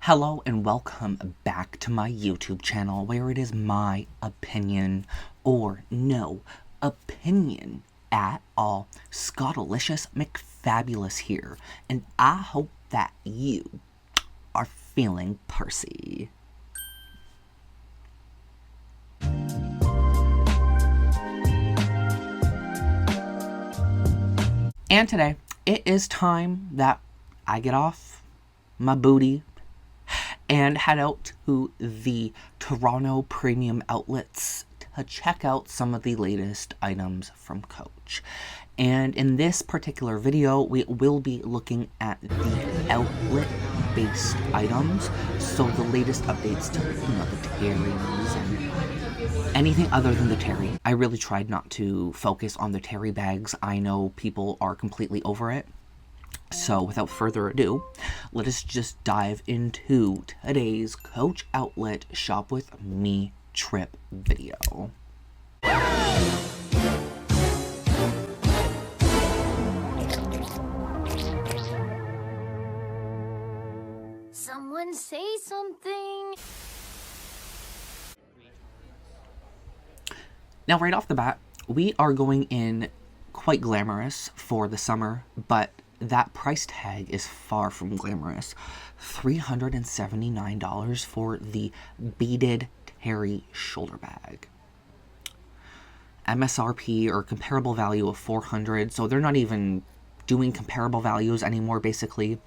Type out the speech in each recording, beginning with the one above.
Hello and welcome back to my YouTube channel where it is my opinion, or no opinion at all. Scottalicious McFabulous here, and I hope that you are feeling Percy. And today, it is time that I get off my booty and head out to the Toronto Premium Outlets to check out some of the latest items from Coach. And in this particular video, we will be looking at the outlet-based items, so the latest updates to, the Terrys and anything other than the Terry. I really tried not to focus on the Terry bags. I know people are completely over it. So without further ado, let us just dive into today's Coach Outlet Shop With Me trip video. Someone say something. Now right off the bat, we are going in quite glamorous for the summer, but that price tag is far from glamorous. $379 for the Beaded Terry shoulder bag. MSRP or comparable value of $400, so they're not even doing comparable values anymore, basically.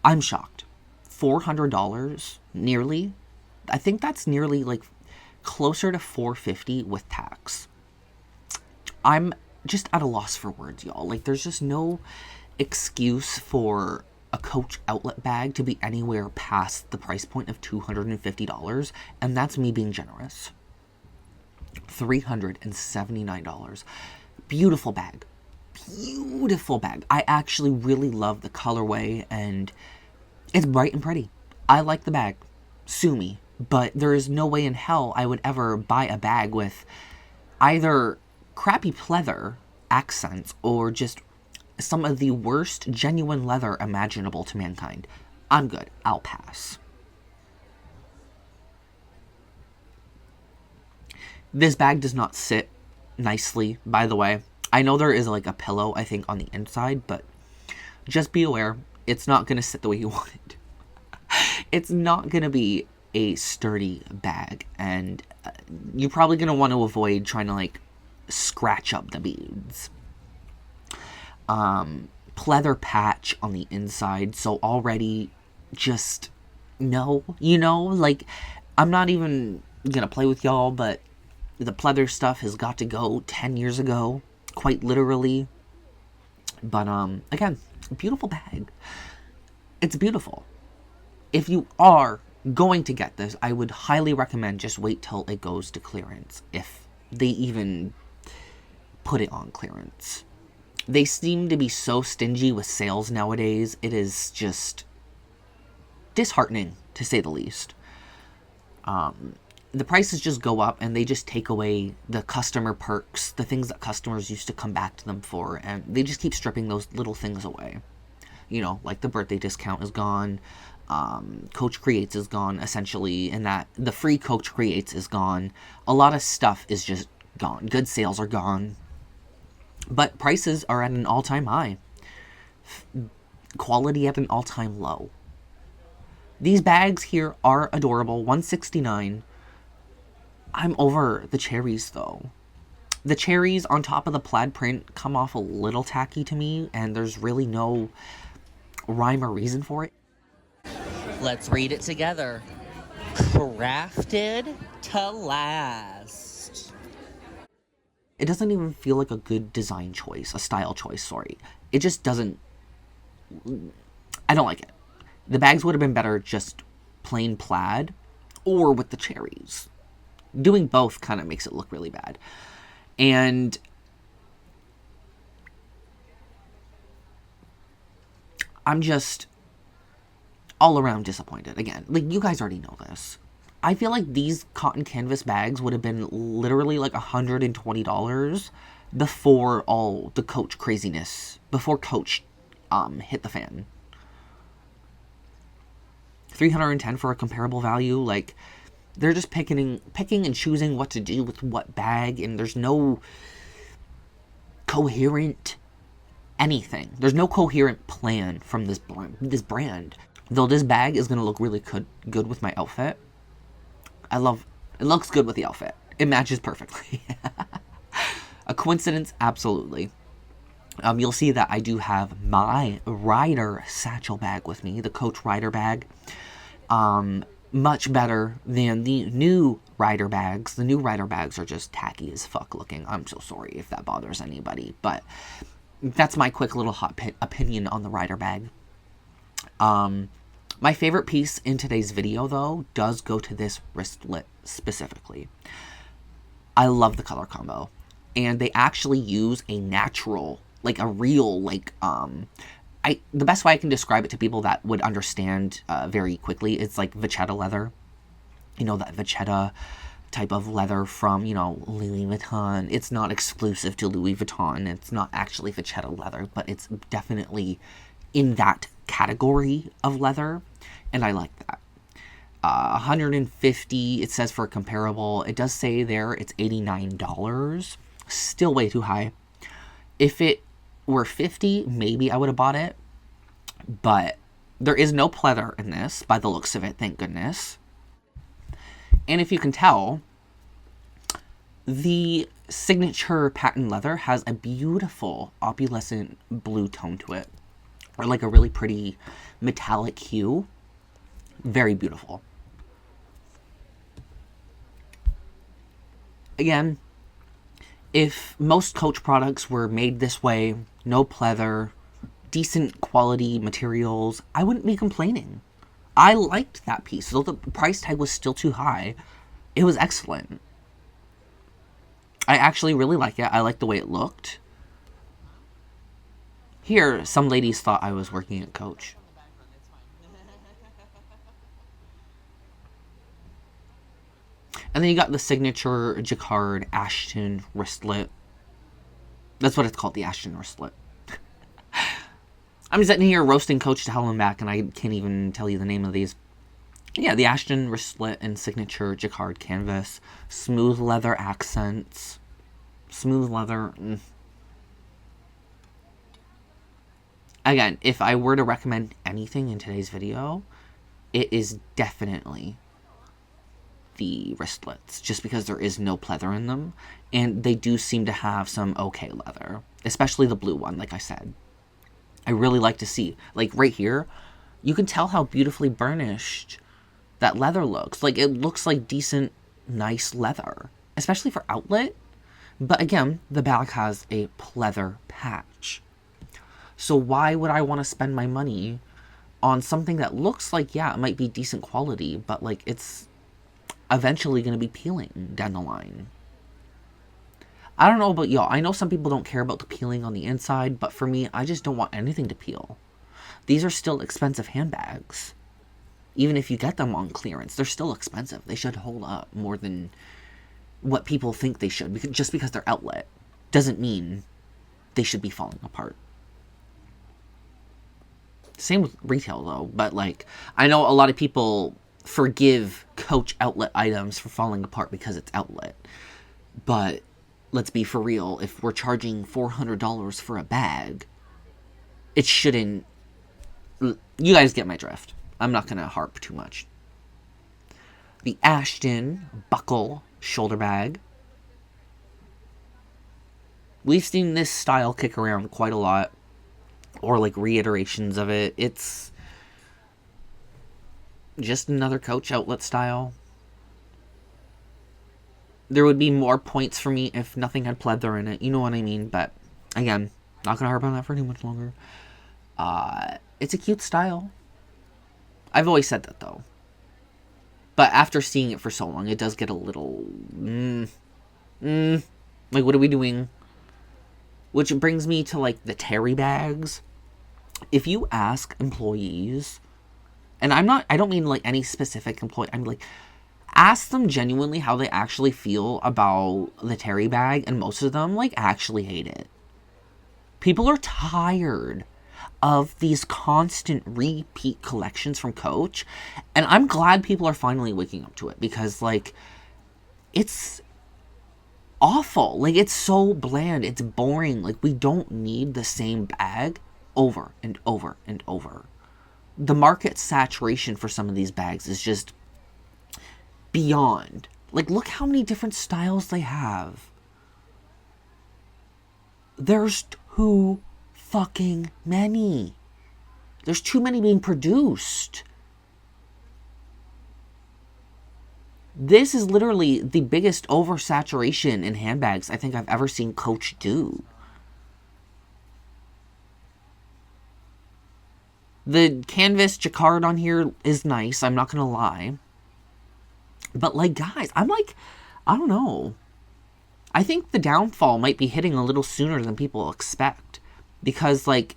I'm shocked. $400, nearly. I think that's nearly like closer to $450 with tax. I'm just at a loss for words, y'all. Like, there's just no excuse for a Coach outlet bag to be anywhere past the price point of $250, and that's me being generous. $379. Beautiful bag. Beautiful bag. I actually really love the colorway, and it's bright and pretty. I like the bag. Sue me. But there is no way in hell I would ever buy a bag with either crappy pleather accents or just some of the worst genuine leather imaginable to mankind. I'm good. I'll pass. This bag does not sit nicely, by the way. I know there is like a pillow, I think, on the inside, but just be aware, it's not going to sit the way you want it. It's not going to be a sturdy bag, and you're probably going to want to avoid trying to like scratch up the beads. Pleather patch on the inside, so already just no, like, I'm not even gonna play with y'all, but the pleather stuff has got to go 10 years ago, quite literally. But again, beautiful bag. It's beautiful. If you are going to get this, I would highly recommend just wait till it goes to clearance, if they even put it on clearance. They seem to be so stingy with sales nowadays. It is just disheartening, to say the least. The prices just go up, and they just take away the customer perks, the things that customers used to come back to them for, and they just keep stripping those little things away. Like the birthday discount is gone, Coach Creates is gone, essentially, and that the free Coach Creates is gone. A lot of stuff is just gone. Good sales are gone. But prices are at an all-time high. Quality at an all-time low. These bags here are adorable. $169. I'm over the cherries, though. The cherries on top of the plaid print come off a little tacky to me, and there's really no rhyme or reason for it. Let's read it together. Crafted to last. It doesn't even feel like a good design choice, a style choice, sorry. It just doesn't, I don't like it. The bags would have been better just plain plaid or with the cherries. Doing both kind of makes it look really bad. And I'm just all around disappointed. Again, like, you guys already know this. I feel like these cotton canvas bags would have been literally like $120 before all the Coach craziness, before Coach hit the fan. $310 for a comparable value. Like, they're just picking and choosing what to do with what bag, and there's no coherent anything. There's no coherent plan from this brand. Though this bag is going to look really good with my outfit. It looks good with the outfit. It matches perfectly. A coincidence? Absolutely. You'll see that I do have my rider satchel bag with me, the Coach rider bag. Much better than the new rider bags. The new rider bags are just tacky as fuck looking. I'm so sorry if that bothers anybody, but that's my quick little hot opinion on the rider bag. My favorite piece in today's video, though, does go to this wristlet specifically. I love the color combo. And they actually use a natural, like a real, like, the best way I can describe it to people that would understand very quickly, it's like vachetta leather. You know, that vachetta type of leather from, you know, Louis Vuitton. It's not exclusive to Louis Vuitton. It's not actually vachetta leather, but it's definitely in that category of leather, and I like that. 150, it says for a comparable. It does say there it's $89. Still way too high. If it were $50, maybe I would have bought it, but there is no pleather in this, by the looks of it, thank goodness. And if you can tell, the signature patent leather has a beautiful opalescent blue tone to it, or like a really pretty metallic hue. Very beautiful. Again, if most Coach products were made this way, no pleather, decent quality materials, I wouldn't be complaining. I liked that piece. Though the price tag was still too high, it was excellent. I actually really like it. I like the way it looked. Here, some ladies thought I was working at Coach. And then you got the signature jacquard Ashton wristlet. That's what it's called, the Ashton wristlet. I'm sitting here roasting Coach to hell and back, and I can't even tell you the name of these. Yeah, the Ashton wristlet and signature jacquard canvas. Smooth leather accents. Smooth leather. Again, if I were to recommend anything in today's video, it is definitely the wristlets, just because there is no pleather in them, and they do seem to have some okay leather, especially the blue one, like I said. I really like to see, like right here, you can tell how beautifully burnished that leather looks. Like, it looks like decent, nice leather, especially for outlet. But again, the bag has a pleather patch. So why would I want to spend my money on something that looks like, yeah, it might be decent quality, but like it's eventually going to be peeling down the line? I don't know about y'all. I know some people don't care about the peeling on the inside, but for me, I just don't want anything to peel. These are still expensive handbags. Even if you get them on clearance, they're still expensive. They should hold up more than what people think they should. Because just because they're outlet doesn't mean they should be falling apart. Same with retail, though. But, like, I know a lot of people forgive Coach outlet items for falling apart because it's outlet. But let's be for real. If we're charging $400 for a bag, it shouldn't... You guys get my drift. I'm not going to harp too much. The Ashton buckle shoulder bag. We've seen this style kick around quite a lot. Or like reiterations of it. It's just another Coach outlet style. There would be more points for me if nothing had pleather in it. You know what I mean? But again, not going to harp on that for too much longer. It's a cute style. I've always said that, though. But after seeing it for so long, it does get a little... like, what are we doing? Which brings me to, like, the Terry bags. If you ask employees... And I don't mean, like, any specific employee. I'm like, ask them genuinely how they actually feel about the Terry bag. And most of them, like, actually hate it. People are tired of these constant repeat collections from Coach. And I'm glad people are finally waking up to it, because, like, it's awful. Like, it's so bland. It's boring. Like, we don't need the same bag over and over and over. The market saturation for some of these bags is just beyond. Like, look how many different styles they have. There's too fucking many. There's too many being produced. This is literally the biggest oversaturation in handbags I think I've ever seen Coach do. The canvas jacquard on here is nice, I'm not gonna lie. But, like, guys, I'm like, I don't know. I think the downfall might be hitting a little sooner than people expect. Because, like,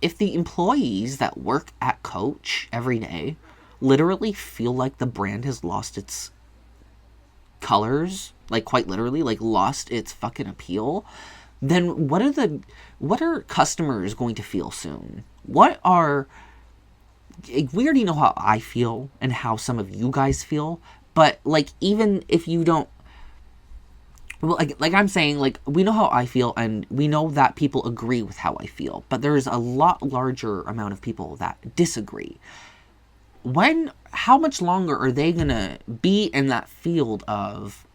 if the employees that work at Coach every day literally feel like the brand has lost its colors, like, quite literally, like, lost its fucking appeal, then what are customers going to feel soon? We already know how I feel and how some of you guys feel, but, like, even if you don't, well, like I'm saying, like, we know how I feel, and we know that people agree with how I feel, but there's a lot larger amount of people that disagree. How much longer are they gonna be in that field of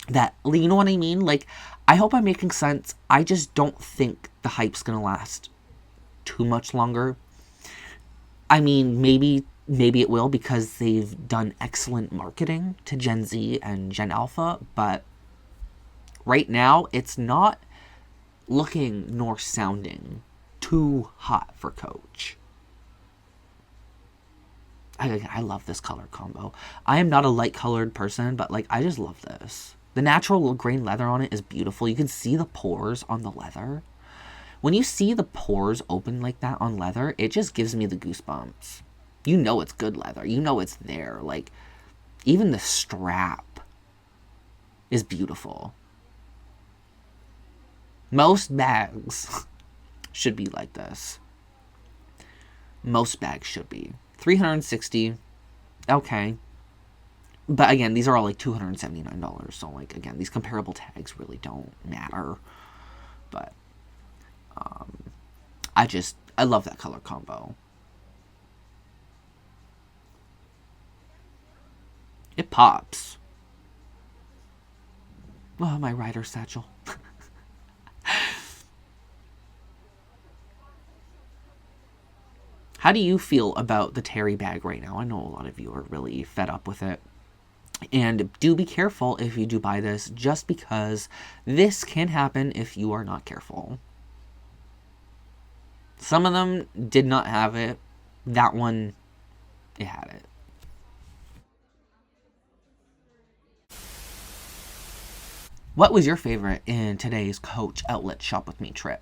that, you know what I mean? Like, I hope I'm making sense. I just don't think the hype's gonna last too much longer. I mean, maybe it will, because they've done excellent marketing to Gen Z and Gen Alpha, but right now, it's not looking nor sounding too hot for Coach. I love this color combo. I am not a light colored person, but, like, I just love this. The natural grain leather on it is beautiful. You can see the pores on the leather. When you see the pores open like that on leather, it just gives me the goosebumps. You know it's good leather. You know it's there. Like, even the strap is beautiful. Most bags should be like this. Most bags should be. $360. Okay. But again, these are all like $279. So, like, again, these comparable tags really don't matter. But I love that color combo. It pops. Oh, my rider satchel. How do you feel about the Terry bag right now? I know a lot of you are really fed up with it. And do be careful if you do buy this, just because this can happen if you are not careful. Some of them did not have it. That one, it had it. What was your favorite in today's Coach Outlet Shop With Me trip?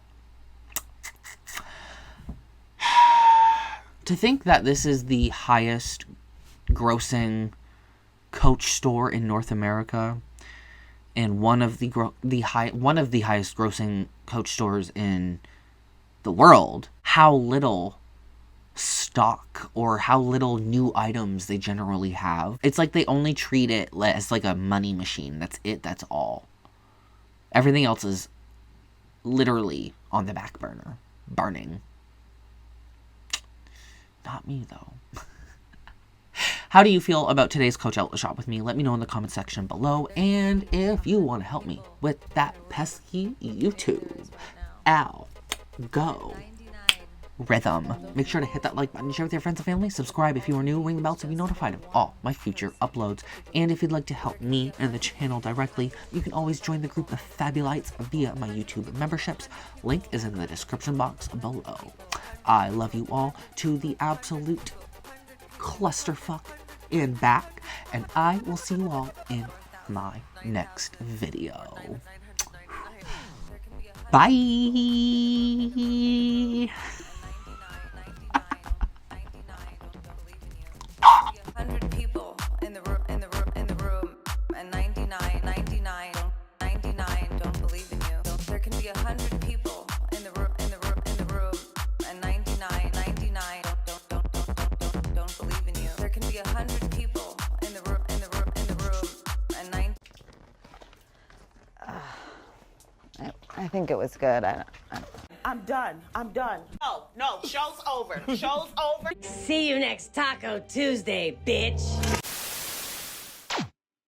To think that this is the highest grossing Coach store in North America, and one of the highest grossing Coach stores in the world, how little stock or how little new items they generally have. It's like they only treat it as like a money machine. That's it. That's all. Everything else is literally on the back burner, burning. Not me, though. How do you feel about today's Coach Outlet Shop With Me? Let me know in the comment section below. And if you want to help me with that pesky YouTube algorithm, make sure to hit that like button, share with your friends and family, subscribe if you are new, ring the bell to be notified of all my future uploads. And if you'd like to help me and the channel directly, you can always join the group of Fabulites via my YouTube memberships. Link is in the description box below. I love you all to the absolute clusterfuck and back, and I will see you all in my next video. Bye. Don't believe in you. There can be 100 people in the room, and I think it was good. I'm done. I'm done. No, show's over. Show's over. See you next Taco Tuesday, bitch.